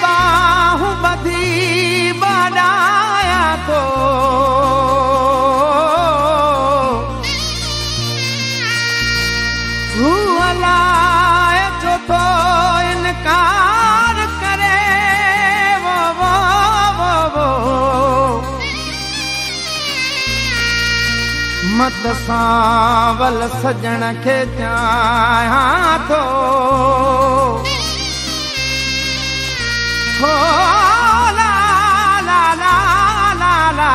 बाहूं बधी बनाया तो हुलाए जो तो इनकार करे वो मत सावल सजण खे चाहियां थो हो ला ला ला ला ला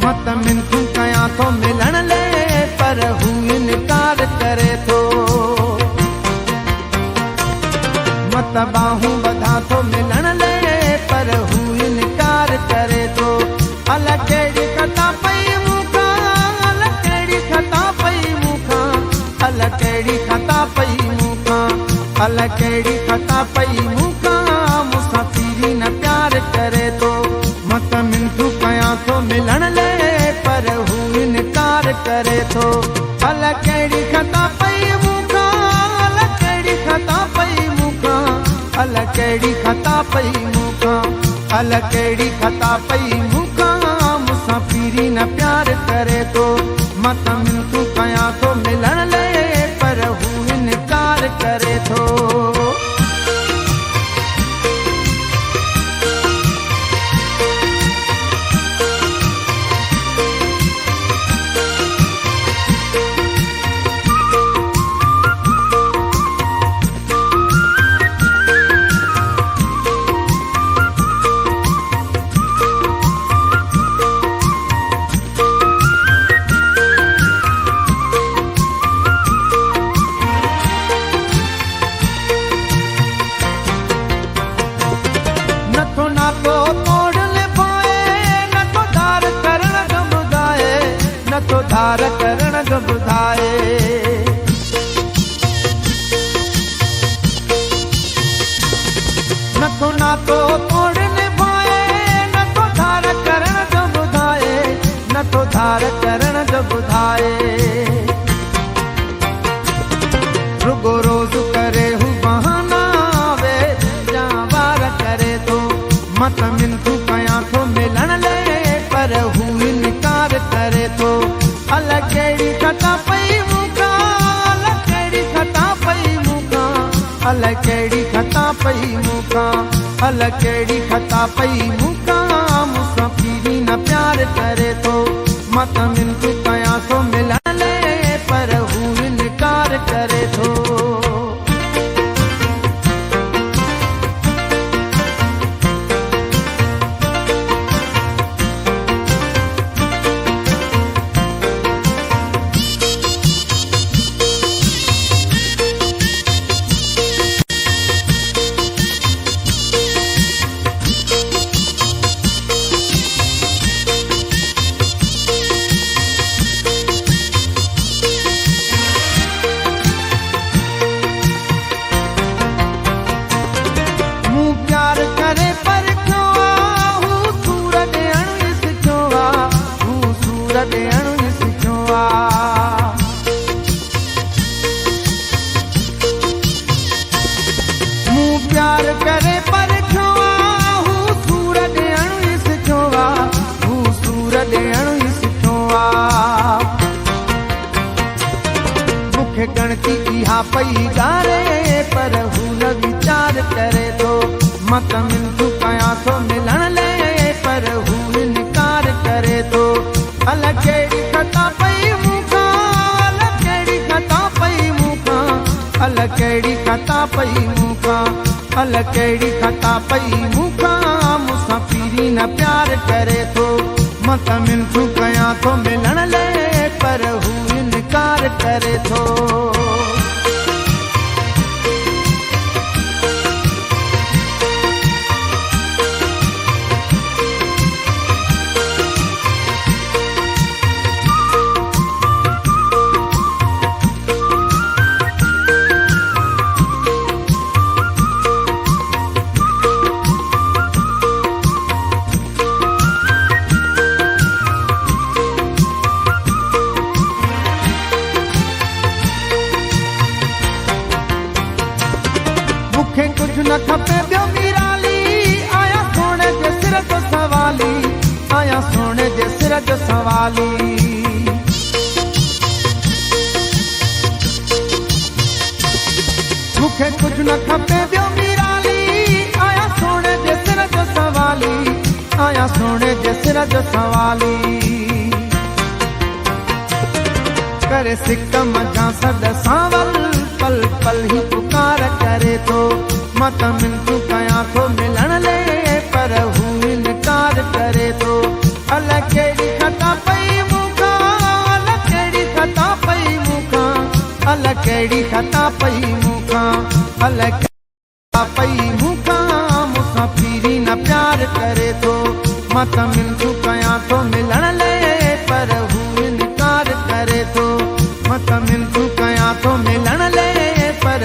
मत मिनतू कया तो मिलण ले पर हू इनकार करे थो मत बाहूं बधा तो मिलण ले पर हू इनकार करे थो अल कहिड़ी खता पई मूंखां अल कहिड़ी खता पई मूंखां अल कहिड़ी खता पई मूंखां अल कहिड़ी खता पई मूंखां मूंसां पीरी न प्यार करे थो मत मिनतू कया तो मिलण ले पर हू इनकार करे थो अल कहिड़ी खता पई मूंखां अल कहिड़ी खता पई मूंखां अल कहिड़ी खता पई मूंखां अल कहिड़ी खता पई मूंखां मूंसां पीरी न प्यार करे थो मत मिनतू कया तो मिलण ले पर हू इनकार करे थो धार करण जो बुधाए न तो नातो तोड़ निभाए न तो धार करण जो बुधाए न तो धार करण जो बुधाए रुगो रोज करे हू बहाना वे जा वार करे तो मत मिनतू कया तो मिलण ले पर हू इनकार करे तो अल कहिड़ी खता पई मूंखां अल कहिड़ी खता पई मूंखां अल कहिड़ी खता पई मूंखां अल कहिड़ी खता पई मूंखां मूंसां पीरी न प्यार करे थो मत मिनतू कया तो मिलण ले पर हू इनकार करे थो प्यार करे पर छोआ हू सूर ॾियणु ई सिखियो हू सूर ॾियणु ई सिखियो मूंखे गणती इहा पई ॻारे पर हू न वीचार करे थो मत मिनतू कया थो मिलण ले पर हू इनकार करे थो अल कहिड़ी खता पई मूंखां अल कहिड़ी खता पई मूंखां अल कहिड़ी खता पई मूंखां अल कहिड़ी खता पई मूंखां मूंसां पीरी न प्यार करे थो मत मिनतू कया थो मिलण ले पर हू इनकार करे थो। मूंखे कुछ न खपे ॿियो मीराली, आया सोने जे सिर जो सवाली, आया सोने जे सिर जो सवाली। मूंखे कुछ न खपे ॿियो मीराली, आया सोने जे सिर जो सवाली, आया सोने जे सिर जो सवाली। करे सिकम जा सद सावल, पल पल ही पुकार करे थो। मां त मिनतूं कयां थो मिलण ले, पर हू इनकार करे थो। अलाए कहिड़ी ख़ता पई मूंखां, अलाए कहिड़ी ख़ता पई मूंखां, अलाए कहिड़ी ख़ता पई मूंखां, अलाए कहिड़ी ख़ता पई मूंखां। मूंसां पीरी न प्यार करे थो। मां त मिनतूं कयां थो मिलण ले, पर हू इनकार करे थो। मां त मिनतूं कयां थो मिलण ले, पर